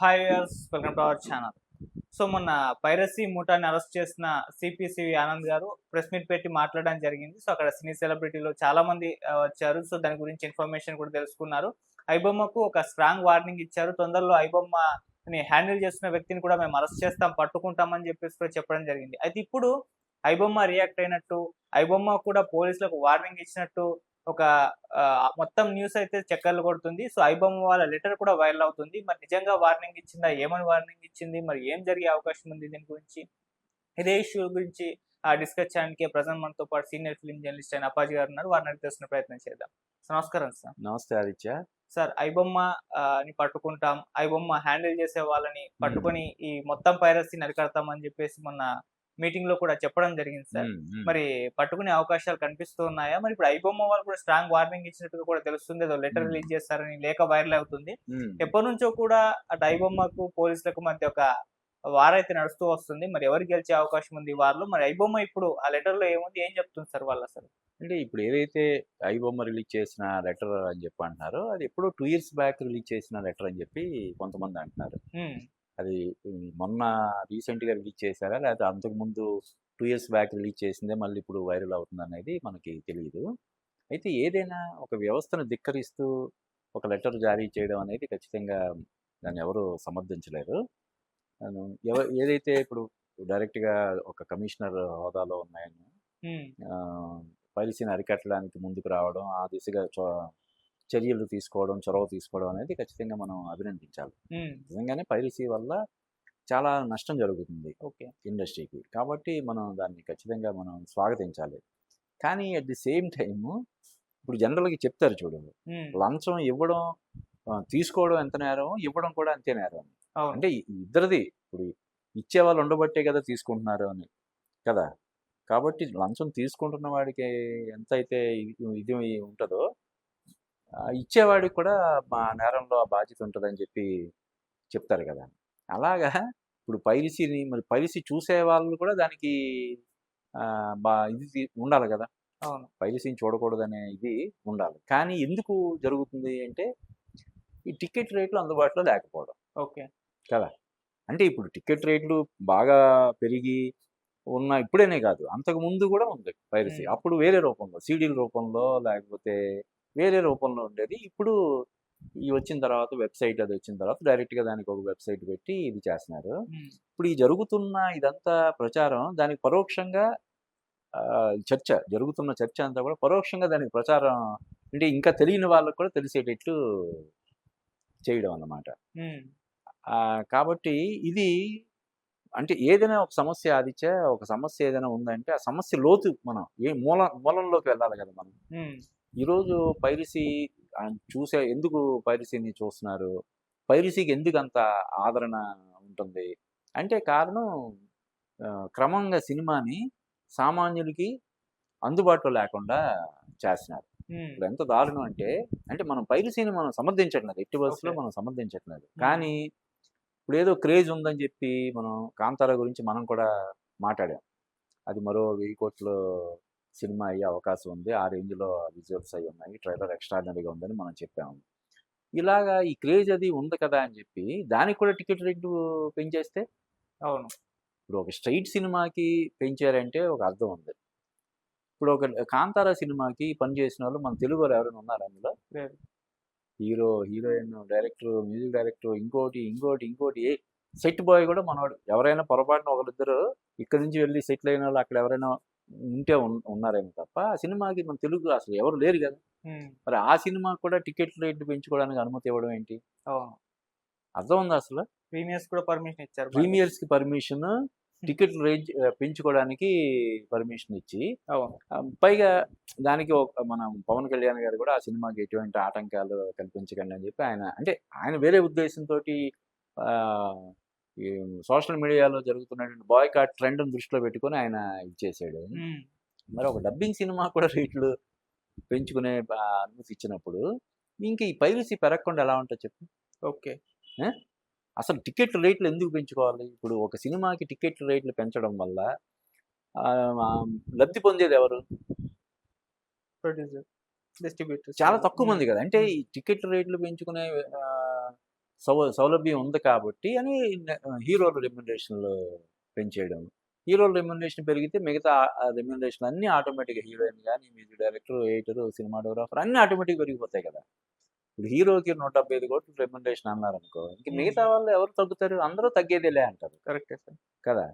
Hi viewers, welcome to our channel. So మొన్న piracy ముఠాని arrest చేసిన CP Anand గారు press meet పెట్టి మాట్లాడడం జరిగింది. సో అక్కడ సినీ సెలబ్రిటీలు చాలా మంది వచ్చారు. సో దాని గురించి ఇన్ఫర్మేషన్ కూడా తెలుసుకున్నారు. ఐబొమ్మకు ఒక స్ట్రాంగ్ వార్నింగ్ ఇచ్చారు. తొందరలో ఐబొమ్మని హ్యాండిల్ చేస్తున్న వ్యక్తిని కూడా మేము అరెస్ట్ చేస్తాం, పట్టుకుంటామని చెప్పేసి కూడా చెప్పడం జరిగింది. అయితే ఇప్పుడు ఐబొమ్మ రియాక్ట్ అయినట్టు, ఐబొమ్మ కూడా పోలీసులకు వార్నింగ్ ఇచ్చినట్టు ఒక మొత్తం న్యూస్ అయితే చక్కర్లు కొడుతుంది. సో ఐబొమ్మ వాళ్ళ లెటర్ కూడా వైరల్ అవుతుంది. మరి నిజంగా వార్నింగ్ ఇచ్చిందా? ఏమని వార్నింగ్ ఇచ్చింది? మరి ఏం జరిగే అవకాశం ఉంది దీని గురించి? ఇదే ఇష్యూ గురించి డిస్కస్ చేయడానికి ప్రెజెంట్ మనతో పాటు సీనియర్ ఫిల్మ్ జర్నలిస్ట్ అయిన అప్పాజీ గారు ఉన్నారు. వారిని అడిగి తెలుసుకునే ప్రయత్నం చేద్దాం. సో నమస్కారం సార్. నమస్తే ఆదిత్య. సార్ ఐబొమ్మ ని పట్టుకుంటాం, ఐబొమ్మ హ్యాండిల్ చేసే వాళ్ళని పట్టుకొని ఈ మొత్తం పైరసీని అరికడతామని చెప్పేసి మొన్న మీటింగ్ లో కూడా చెప్పడం జరిగింది సార్. మరి పట్టుకునే అవకాశాలు కనిపిస్తూ ఉన్నాయా? మరి ఇప్పుడు ఐబొమ్మ వాళ్ళు కూడా స్ట్రాంగ్ వార్నింగ్ ఇచ్చినట్టుగా కూడా తెలుస్తుంది. ఏదో లెటర్ రిలీజ్ చేస్తారని లేఖ వైరల్ అవుతుంది. ఎప్పటి నుంచో కూడా అటు ఐబొమ్మకు పోలీసులకు మధ్య ఒక వార్ అయితే నడుస్తూ వస్తుంది. మరి ఎవరు గెలిచే అవకాశం ఉంది వారిలో? మరి ఐబొమ్మ ఇప్పుడు ఆ లెటర్ లో ఏముంది, ఏం చెప్తుంది సార్ వాళ్ళు అసలు? అంటే ఇప్పుడు ఏదైతే ఐబొమ్మ రిలీజ్ చేసిన లెటర్ అని చెప్పి అంటున్నారో, అది ఎప్పుడో 2 years బ్యాక్ రిలీజ్ చేసిన లెటర్ అని చెప్పి కొంతమంది అంటున్నారు. అది మొన్న రీసెంట్గా రిలీజ్ చేశారా, లేకపోతే అంతకుముందు 2 years బ్యాక్ రిలీజ్ చేసిందే మళ్ళీ ఇప్పుడు వైరల్ అవుతుంది అనేది మనకి తెలియదు. అయితే ఏదైనా ఒక వ్యవస్థను ధిక్కరిస్తూ ఒక లెటర్ జారీ చేయడం అనేది ఖచ్చితంగా దాన్ని ఎవరు సమర్థించలేరు. ఏదైతే ఇప్పుడు డైరెక్ట్గా ఒక కమిషనర్ హోదాలో ఉన్నాయని పైరసీని అరికట్టడానికి ముందుకు రావడం, ఆ దిశగా చర్యలు తీసుకోవడం, చొరవ తీసుకోవడం అనేది ఖచ్చితంగా మనం అభినందించాలి. నిజంగానే పైరసీ వల్ల చాలా నష్టం జరుగుతుంది ఇండస్ట్రీకి. కాబట్టి మనం దాన్ని ఖచ్చితంగా మనం స్వాగతించాలి. కానీ అట్ ది సేమ్ టైము ఇప్పుడు జనరల్గా చెప్తారు చూడు, లంచం ఇవ్వడం తీసుకోవడం ఎంత నేరం, ఇవ్వడం కూడా అంతే నేరం. అంటే ఇద్దరిది, ఇప్పుడు ఇచ్చేవాళ్ళు ఉండబట్టే కదా తీసుకుంటున్నారు అని కదా. కాబట్టి లంచం తీసుకుంటున్న వాడికి ఎంత అయితే ఇది ఉంటుందో, ఇచ్చేవాడికి కూడా మా నేరంలో ఆ బాధ్యత ఉంటుందని చెప్పి చెప్తారు కదా. అలాగా ఇప్పుడు పైరసీని, మరి పైరసీ చూసే వాళ్ళు కూడా దానికి ఇది ఉండాలి కదా. పైరసీని చూడకూడదనే ఇది ఉండాలి. కానీ ఎందుకు జరుగుతుంది అంటే, ఈ టికెట్ రేట్లు అందుబాటులో లేకపోవడం కదా. అంటే ఇప్పుడు టికెట్ రేట్లు బాగా పెరిగి ఉన్న ఇప్పుడేనే కాదు, అంతకు ముందు కూడా ఉంది పైరసీ. అప్పుడు వేరే రూపంలో, సీడీల రూపంలో లేకపోతే వేరే రూపంలో ఉండేది. ఇప్పుడు ఈ వచ్చిన తర్వాత వెబ్సైట్, అది వచ్చిన తర్వాత డైరెక్ట్గా దానికి ఒక వెబ్సైట్ పెట్టి ఇది చేస్తున్నారు. ఇప్పుడు ఈ జరుగుతున్న ఇదంతా ప్రచారం, దానికి పరోక్షంగా జరుగుతున్న చర్చ అంతా కూడా పరోక్షంగా దానికి ప్రచారం, అంటే ఇంకా తెలియని వాళ్ళకు కూడా తెలిసేటట్లు చేయడం అన్నమాట. కాబట్టి ఇది అంటే ఏదైనా ఒక సమస్య ఆదిత్య, ఒక సమస్య ఏదైనా ఉందంటే ఆ సమస్య లోతు మనం మూలంలోకి వెళ్ళాలి కదా మనం. ఈరోజు పైరసీ ఎందుకు పైరసీని చూస్తున్నారు, పైరసీకి ఎందుకు అంత ఆదరణ ఉంటుంది అంటే కారణం క్రమంగా సినిమాని సామాన్యులకి అందుబాటులో లేకుండా చేస్తున్నారు. ఇప్పుడు ఎంత దారుణం అంటే మనం పైరసీని మనం సమర్థించట్లేదు, ఎట్టి బస్సులో మనం సమర్థించట్లేదు. కానీ ఇప్పుడు ఏదో క్రేజ్ ఉందని చెప్పి మనం కాంతారా గురించి మనం కూడా మాట్లాడాం. అది మరో 1000 కోట్ల సినిమా అయ్యే అవకాశం ఉంది, ఆ రేంజ్లో విజువల్స్ అవి ఉన్నాయి, ట్రైలర్ ఎక్స్ట్రాడినరీగా ఉందని మనం చెప్పాము. ఇలాగా ఈ క్రేజ్ అది ఉంది కదా అని చెప్పి దానికి కూడా టికెట్ రేట్లు పెంచేస్తే, ఇప్పుడు ఒక స్ట్రైట్ సినిమాకి పెంచారంటే ఒక అర్థం ఉంది. ఇప్పుడు ఒక కాంతారా సినిమాకి పనిచేసిన వాళ్ళు మన తెలుగు వాళ్ళు ఎవరైనా ఉన్నారు అందులో? Hero, heroine, director, music director, ఇంకోటి సెట్ బాయ్ కూడా మనవాడు. ఎవరైనా పొరపాటున ఒకరిద్దరు ఇక్కడ నుంచి వెళ్ళి సెటిల్ అయిన వాళ్ళు అక్కడ ఎవరైనా ఉంటే ఉన్నారేమో తప్ప ఆ సినిమాకి మన తెలుగు అసలు ఎవరు లేరు కదా. మరి ఆ సినిమా కూడా టికెట్ రేట్లు పెంచుకోవడానికి అనుమతి ఇవ్వడం ఏంటి? అర్థం ఉందా అసలు? ప్రీమియర్స్కి పర్మిషన్, టికెట్ రేంజ్ పెంచుకోవడానికి పర్మిషన్ ఇచ్చి, పైగా దానికి మనం పవన్ కళ్యాణ్ గారు కూడా ఆ సినిమాకి ఎటువంటి ఆటంకాలు కల్పించకండి అని చెప్పి ఆయన వేరే ఉద్దేశంతో ఈ సోషల్ మీడియాలో జరుగుతున్నటువంటి బాయ్కాట్ ట్రెండ్ని దృష్టిలో పెట్టుకొని ఆయన ఇచ్చేసాడు. మరి ఒక డబ్బింగ్ సినిమా కూడా రేట్లు పెంచుకునే అనుమతి ఇచ్చినప్పుడు ఇంకా ఈ పైరసీ పెరగకుండా ఎలా ఉంటుంది చెప్పు? అసలు టికెట్ రేట్లు ఎందుకు పెంచుకోవాలి? ఇప్పుడు ఒక సినిమాకి టికెట్ రేట్లు పెంచడం వల్ల లబ్ధి పొందేది ఎవరు? ప్రొడ్యూసర్, డిస్ట్రిబ్యూటర్, చాలా తక్కువ మంది కదా. అంటే ఈ టికెట్ రేట్లు పెంచుకునే సౌలభ్యం ఉంది కాబట్టి అని హీరోల రెమ్యునరేషన్లు పెంచేయడం. హీరోల రెమ్యునరేషన్ పెరిగితే మిగతా రెమ్యునరేషన్ అన్నీ ఆటోమేటిక్గా హీరోయిన్ కానీ, మ్యూజిక్ డైరెక్టర్, ఎడిటర్, సినిమాటోగ్రాఫర్ అన్నీ ఆటోమేటిక్గా పెరిగిపోతాయి కదా. ఇప్పుడు హీరోకి 175 కోట్లు రెమ్యునరేషన్ అన్నారనుకో, ఇంక మిగతా వాళ్ళు ఎవరు తగ్గుతారు? అందరూ తగ్గేదేలే అంటారు కరెక్టే సార్. కదా.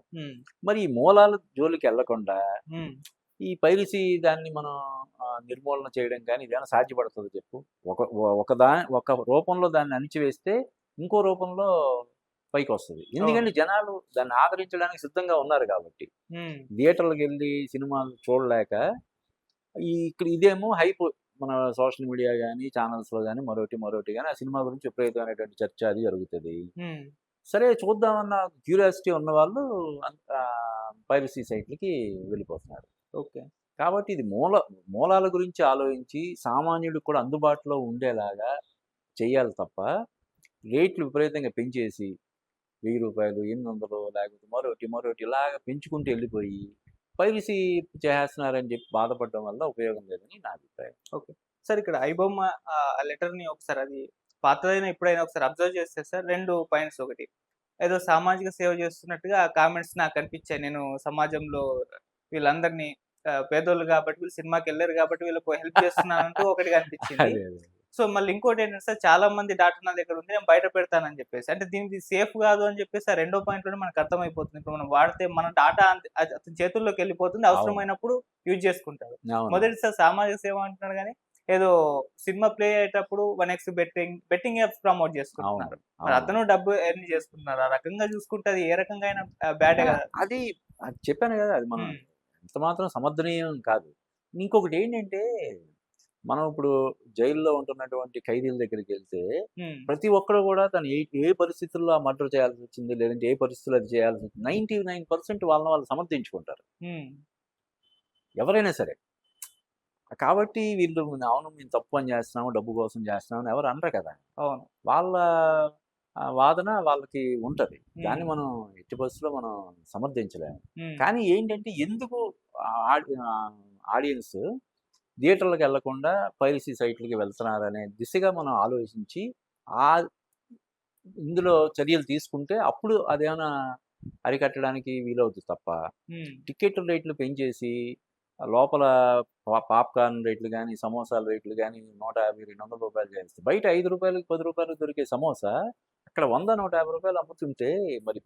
మరి ఈ మూలాల జోలికి వెళ్ళకుండా ఉమ్, ఈ పైరసీ దాన్ని మనం నిర్మూలన చేయడం కానీ ఇదేమైనా సాధ్యపడుతుందో చెప్పు. ఒక రూపంలో దాన్ని అణిచివేస్తే ఇంకో రూపంలో పైకి వస్తుంది. ఎందుకంటే జనాలు దాన్ని ఆదరించడానికి సిద్ధంగా ఉన్నారు కాబట్టి. ఉమ్, థియేటర్లకు వెళ్ళి సినిమాలు చూడలేక ఇక్కడ ఇదేమో హైప్ మన సోషల్ మీడియా కానీ ఛానల్స్లో కానీ మరొకటి కానీ ఆ సినిమా గురించి విపరీతమైనటువంటి చర్చ అది జరుగుతుంది. ఉమ్, సరే చూద్దామన్న క్యూరియాసిటీ ఉన్న వాళ్ళు పైరసీ సైట్లకి వెళ్ళిపోతున్నారు. ఓకే. కాబట్టి ఇది మూలాల గురించి ఆలోచించి సామాన్యుడికి కూడా అందుబాటులో ఉండేలాగా చేయాలి తప్ప రేట్లు విపరీతంగా పెంచేసి 1000 రూపాయలు, 800 లేకపోతే మరొకటి ఇలాగ పెంచుకుంటూ వెళ్ళిపోయి పైరసీ చేస్తున్నారని చెప్పి బాధపడడం వల్ల ఉపయోగం లేదని నా అభిప్రాయం. ఓకే సార్, ఇక్కడ ఐబొమ్మ లెటర్ని ఒకసారి అది పాతదైనా ఇప్పుడైనా ఒకసారి అబ్జర్వ్ చేస్తే సార్ 2 పాయింట్స్. ఒకటి, ఏదో సామాజిక సేవ చేస్తున్నట్టుగా కామెంట్స్ నాకు కనిపించాయి. నేను సమాజంలో వీళ్ళందరినీ పేదోళ్ళు కాబట్టి, వీళ్ళు సినిమాకి వెళ్ళారు కాబట్టి వీళ్ళకు హెల్ప్ చేస్తున్నానంటూ ఒకటి కనిపించింది. అదే అదే. సో మళ్ళీ ఇంకోటి ఏంటంటే సార్, చాలా మంది డాక్టర్ నా దగ్గర ఉంది, నేను బయట పెడతానని చెప్పేసి, అంటే దీనికి సేఫ్ కాదు అని చెప్పేసి ఆ రెండో పాయింట్ లోనే మనకు అర్థమైపోతుంది. ఇప్పుడు మనం వాడితే మన డాటా అతని చేతుల్లోకి వెళ్ళిపోతుంది, అవసరమైనప్పుడు యూజ్ చేసుకుంటారు. అవును. మొదటిసారి సామాజిక సేవ అంటున్నాడు కానీ ఏదో సినిమా ప్లే అయ్యేటప్పుడు 1x బెట్టింగ్ యాప్స్ ప్రమోట్ చేసుకుంటున్నారు. మరి అతను డబ్బు ఎర్న్ చేసుకుంటున్నారు. ఆ రకంగా చూసుకుంటే అది ఏ రకంగా అయినా బ్యాడే కదా. అది చెప్పాను కదా, అది మనం ఎంత మాత్రం సమర్థనీయం కాదు. ఇంకొకటి ఏంటంటే మనం ఇప్పుడు జైల్లో ఉంటున్నటువంటి ఖైదీల దగ్గరికి వెళ్తే ప్రతి ఒక్కరు కూడా తను ఏ పరిస్థితుల్లో ఆ మర్డర్ చేయాల్సి వచ్చింది, లేదంటే ఏ పరిస్థితుల్లో అది చేయాల్సి వచ్చింది 99% వాళ్ళని వాళ్ళు సమర్థించుకుంటారు ఎవరైనా సరే. కాబట్టి వీళ్ళు అవును మేము తప్పు పని చేస్తున్నాము, డబ్బు కోసం చేస్తున్నాము అని ఎవరు అనరు కదా. అవును, వాళ్ళ వాదన వాళ్ళకి ఉంటది. దాన్ని మనం ఎట్టి పరిస్థితుల్లో మనం సమర్థించలేము. కానీ ఏంటంటే ఎందుకు ఆడియన్స్ థియేటర్లకు వెళ్లకుండా పైరసీ సైట్లకి వెళ్తున్నారనే దిశగా మనం ఆలోచించి ఇందులో చర్యలు తీసుకుంటే అప్పుడు అదేమైనా అరికట్టడానికి వీలవుతుంది తప్ప టికెట్ల రేట్లు పెంచేసి లోపల పాప్కార్న్ రేట్లు కానీ, సమోసాల రేట్లు కానీ 150-200 రూపాయలు చేస్తే బయట 5 రూపాయలకి 10 రూపాయలకు దొరికే సమోసా అక్కడ 100-150 రూపాయలు అమ్ముతుంటే మరి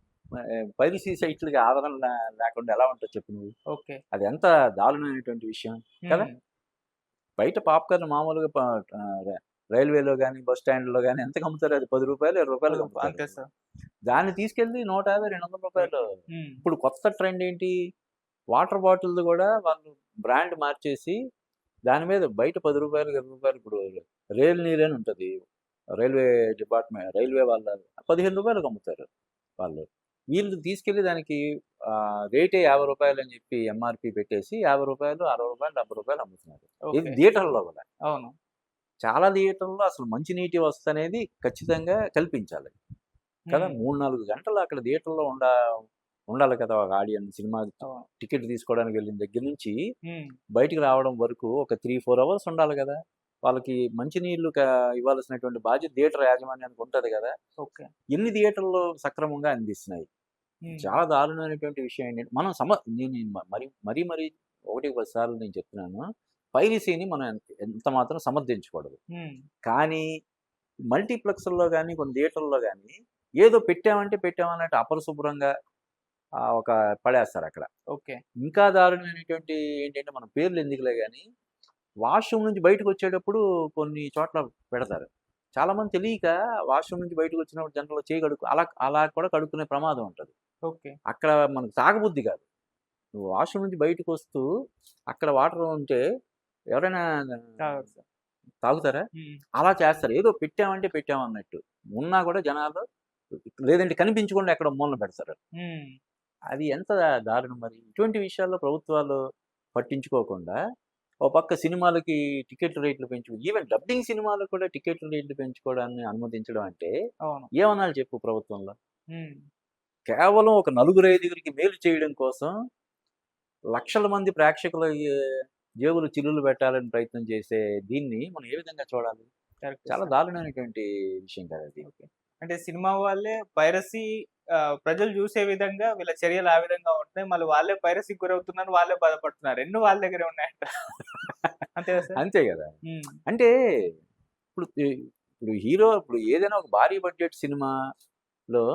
పైరసీ సైట్లకి ఆదరణ లేకుండా ఎలా ఉంటుంది చెప్పు నువ్వు. ఓకే, అది ఎంత దారుణమైనటువంటి విషయం కదా. బయట పాప్కార్న్ మామూలుగా రైల్వేలో కానీ బస్ స్టాండ్లో కానీ ఎంతకు అమ్ముతారు? అది 10 రూపాయలు 20 రూపాయలు అంతే సార్. దాన్ని తీసుకెళ్ళి 150-200 రూపాయలు. ఇప్పుడు కొత్త ట్రెండ్ ఏంటి, వాటర్ బాటిల్ కూడా వాళ్ళు బ్రాండ్ మార్చేసి దాని మీద బయట 10 రూపాయలు 20 రూపాయలు. ఇప్పుడు రైల్ నీరు అని ఉంటుంది, రైల్వే డిపార్ట్మెంట్ రైల్వే వాళ్ళ 15 రూపాయలకు అమ్ముతారు వాళ్ళు. వీళ్ళు తీసుకెళ్ళి దానికి రేటే 50 రూపాయలు అని చెప్పి ఎంఆర్పి పెట్టేసి 50 రూపాయలు 60 రూపాయలు 70 రూపాయలు అమ్ముతున్నారు. ఇది థియేటర్లో కూడా. అవును, చాలా థియేటర్లో అసలు మంచినీటి వసతి అనేది ఖచ్చితంగా కల్పించాలి కదా. 3-4 గంటలు అక్కడ థియేటర్లో ఉండాలి కదా ఒక ఆడియన్స్. సినిమా టికెట్ తీసుకోవడానికి వెళ్ళిన దగ్గర నుంచి బయటికి రావడం వరకు ఒక 3-4 అవర్స్ ఉండాలి కదా. వాళ్ళకి మంచినీళ్ళు ఇవ్వాల్సినటువంటి బాధ్యత థియేటర్ యాజమాన్యానికి ఉంటుంది కదా. ఎన్ని థియేటర్లు సక్రమంగా అందిస్తున్నాయి? చాలా దారుణమైనటువంటి విషయం ఏంటంటే మనం మరీ 1-10 సార్లు నేను చెప్తున్నాను, పైరసీని మనం ఎంత మాత్రం సమర్థించకూడదు. కానీ మల్టీప్లెక్స్లో కానీ కొన్ని థియేటర్లో కానీ ఏదో పెట్టామన్నట్టు అపరిశుభ్రంగా ఒక పడేస్తారు అక్కడ. ఓకే, ఇంకా దారుణమైనటువంటి ఏంటంటే మన పేర్లు ఎందుకులే కానీ వాష్రూమ్ నుంచి బయటకు వచ్చేటప్పుడు కొన్ని చోట్ల పెడతారు. చాలామంది తెలియక వాష్రూమ్ నుంచి బయటకు వచ్చినప్పుడు జనరల్గా చేయి అలా కూడా కడుక్కునే ప్రమాదం ఉంటుంది. ఓకే, అక్కడ మనకు తాగబుద్ధి కాదు. నువ్వు వాష్రూమ్ నుంచి బయటకు వస్తూ అక్కడ వాటర్ ఉంటే ఎవరైనా తాగుతారా? అలా చేస్తారు. ఏదో పెట్టామన్నట్టు ఉన్నా కూడా జనాలు, లేదంటే కనిపించకుండా ఎక్కడ మూలన పెడతారు. అది ఎంత దారుణం. మరి ఇటువంటి విషయాల్లో ప్రభుత్వాలు పట్టించుకోకుండా ఓ పక్క సినిమాలకి టికెట్ రేట్లు ఈవెన్ డబ్బింగ్ సినిమాలకు కూడా టికెట్ రేట్లు పెంచుకోవడాన్ని అనుమతించడం అంటే ఏమనాలి చెప్పు ప్రభుత్వంలో. కేవలం ఒక 4-5 మేలు చేయడం కోసం లక్షల మంది ప్రేక్షకుల జేబులు చిల్లులు పెట్టాలని ప్రయత్నం చేసే దీన్ని మనం ఏ విధంగా చూడాలి? చాలా దారుణమైనటువంటి విషయం కదా అది. అంటే సినిమా వాళ్ళే పైరసీ ప్రజలు చూసే విధంగా వీళ్ళ చర్యలు ఆ విధంగా ఉంటున్నాయి. మళ్ళీ వాళ్ళే పైరసీకి గురవుతున్నారు. వాళ్ళే బాధపడుతున్నారు. 2 వాళ్ళ దగ్గరే ఉన్నాయంట. అంతే కదా సార్? అంతే కదా! హ్మ్. అంటే ఇప్పుడు ఇప్పుడు ఏదైనా ఒక భారీ బడ్జెట్ సినిమాలో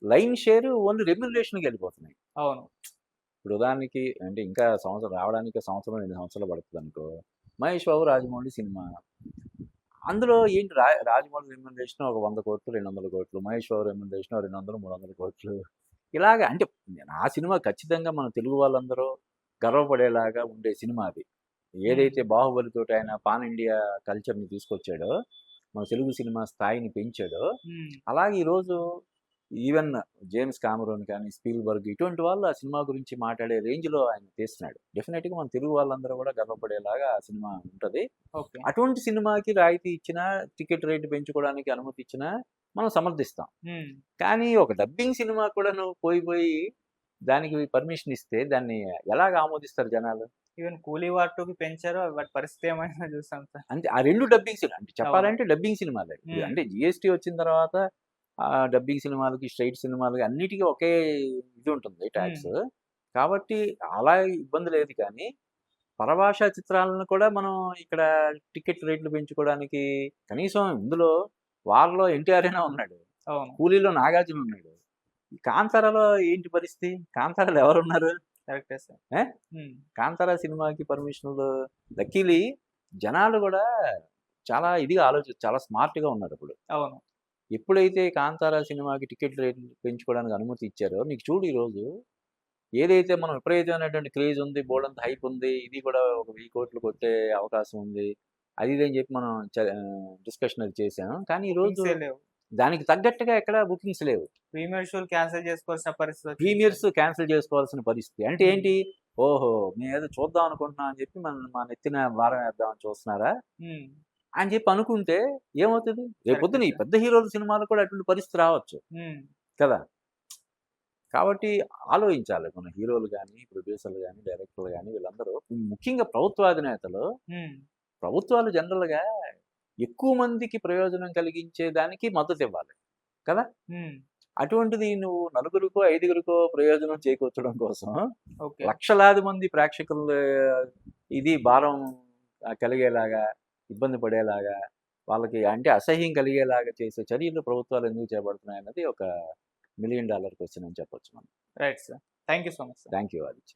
లైన్ షేర్ ఓన్లీ రెమ్యునరేషన్‌కి వెళ్ళిపోతున్నాయి. అవును. ఇప్పుడు ఉదాహరణకి అంటే ఇంకా సంవత్సరం రావడానికి సంవత్సరం, 2 సంవత్సరాలు పడుతుందనుకో. 'మహేష్ బాబు', 'రాజమౌళి' సినిమా. అందులో ఏంటి రాజమౌళి రెమ్యునరేషన్ ఒక 100,00,00,000, 200,00,00,000. మహేష్ బాబు రెమ్యునరేషన్ 200, 300,00,00,000. ఇలాగ అంటే ఆ సినిమా ఖచ్చితంగా మన తెలుగు వాళ్ళందరూ గర్వపడేలాగా ఉండే సినిమా అది. హ్మ్. ఏదైతే 'బాహుబలితోటి' ఆయన పాన్ ఇండియా కల్చర్‌ని తీసుకొచ్చాడో, మన తెలుగు సినిమా స్థాయిని పెంచాడో, హ్మ్. అలాగే ఈరోజు ఈవెన్ జేమ్స్ కామెరూన్ కానీ, స్పీల్‌బర్గ్ ఇటువంటి వాళ్ళు ఆ సినిమా గురించి మాట్లాడే రేంజ్‌లో ఆయన తీస్తున్నాడు. డెఫినెట్‌గా మన తెలుగు వాళ్ళందరూ కూడా గర్వపడేలాగా ఆ సినిమా ఉంటది. ఓకే. అటువంటి సినిమాకి రాయితీ ఇచ్చినా, టికెట్ రేట్ పెంచుకోవడానికి అనుమతి ఇచ్చినా మనం సమర్థిస్తాం. హ్మ్. కానీ ఒక డబ్బింగ్ సినిమా కూడా నువ్వు పోయి దానికి పర్మిషన్ ఇస్తే దాన్ని ఎలాగ ఆమోదిస్తారు జనాలు? ఈవెన్ 'కూలీ వార్ 2'కి పెంచారు. వాటి పరిస్థితి ఏమైందో చూసాం సార్. అంటే ఆ 2 డబ్బింగ్ సినిమా అంటే అవును. చెప్పాలంటే డబ్బింగ్ సినిమాలే. ఇప్పుడు హ్మ్. అంటే జీఎస్టీ వచ్చిన తర్వాత డబ్బింగ్ సినిమాలకి, స్ట్రెయిట్ సినిమాలకి అన్నిటికి ఒకే ఇది ఉంటుంది హ్మ్. టాక్స్. కాబట్టి అలా ఇబ్బంది లేదు కానీ, పరభాషా చిత్రాలను కూడా మనం ఇక్కడ టికెట్ రేట్లు పెంచుకోవడానికి కనీసం ఇందులో 'వార్‌లో' ఎన్టీఆర్ అయినా ఉన్నాడు. అవును. 'కూలీలో' నాగార్జున ఉన్నాడు. ఈ 'కాంతారాలో' ఏంటి పరిస్థితి? 'కాంతారాలో' ఎవరున్నారు? కరెక్టే సార్. ఆ! హ్మ్. 'కాంతారా' సినిమాకి పర్మిషన్‌లు లక్కీలీ జనాలు గూడా చాలా ఇదిగా చాలా స్మార్ట్‌గా ఉన్నారిప్పుడు. అవును. ఎప్పుడైతే 'కాంతారా' సినిమాకి టికెట్ రేట్లు పెంచుకోవడానికి అనుమతి ఇచ్చారో, నీకు చూడు ఈరోజు ఏదైతే మనం విపరీతమైనటువంటి క్రేజ్ ఉంది, బోలెడంత హైప్ ఉంది, ఇది కూడా ఒక 1000,00,00,000 కొట్టే అవకాశం ఉంది. అది ఇది అని చెప్పి మనం డిస్కషన్ అది చేసాం. కానీ ఈరోజు బుకింగ్సే లేవు. దానికి తగ్గట్టుగా ఎక్కడ బుకింగ్స్ లేవు. ప్రీమియర్ షోలు క్యాన్సెల్ చేసుకోవాల్సిన పరిస్థితి వచ్చింది సార్. ప్రీమియర్స్ క్యాన్సెల్ చేసుకోవాల్సిన పరిస్థితి. అంటే హ్మ్. ఏంటి? ఓహో! మేమేదో చూద్దాం అనుకుంటున్నాం అని చెప్పి మా నెత్తిన భారం వేద్దామని చూస్తున్నారా? హ్మ్. అని చెప్పి అనుకుంటే ఏమవుతది? కరెక్టే రేపొద్దున ఈ సార్. పెద్ద హీరోల సినిమాలు కూడా అటువంటి పరిస్థితి రావచ్చు హ్మ్. కదా! కాబట్టి ఆలోచించాలి. మన హీరోలు గాని, ప్రొడ్యూసర్‌లు గాని, డైరెక్టర్‌లు గాని వీళ్ళందరూ ముఖ్యంగా ప్రభుత్వాధినేతలు, హ్మ్. ప్రభుత్వాలు జనరల్‌గా ఎక్కువ మందికి ప్రయోజనం కలిగించే దానికి మద్దతివ్వాలి. కదా! హ్మ్. అటువంటిది నువ్వు నలుగురికో, ఐదుగురికో ప్రయోజనం చేకూర్చడం కోసం ఓకే. లక్షలాది మంది ప్రేక్షకులు ఇది భారం కలిగేలాగా, ఇబ్బంది పడేలాగా, వాళ్ళకి అంటే అసహ్యం కలిగేలాగా చేసే చర్యలు ప్రభుత్వాలు ఎందుకు చేపడుతున్నాయన్నది ఒక $1,000,000 క్వెషన్ అని చెప్పొచ్చు మనం. Right sir. Thank you so much sir. Thank you Aditya.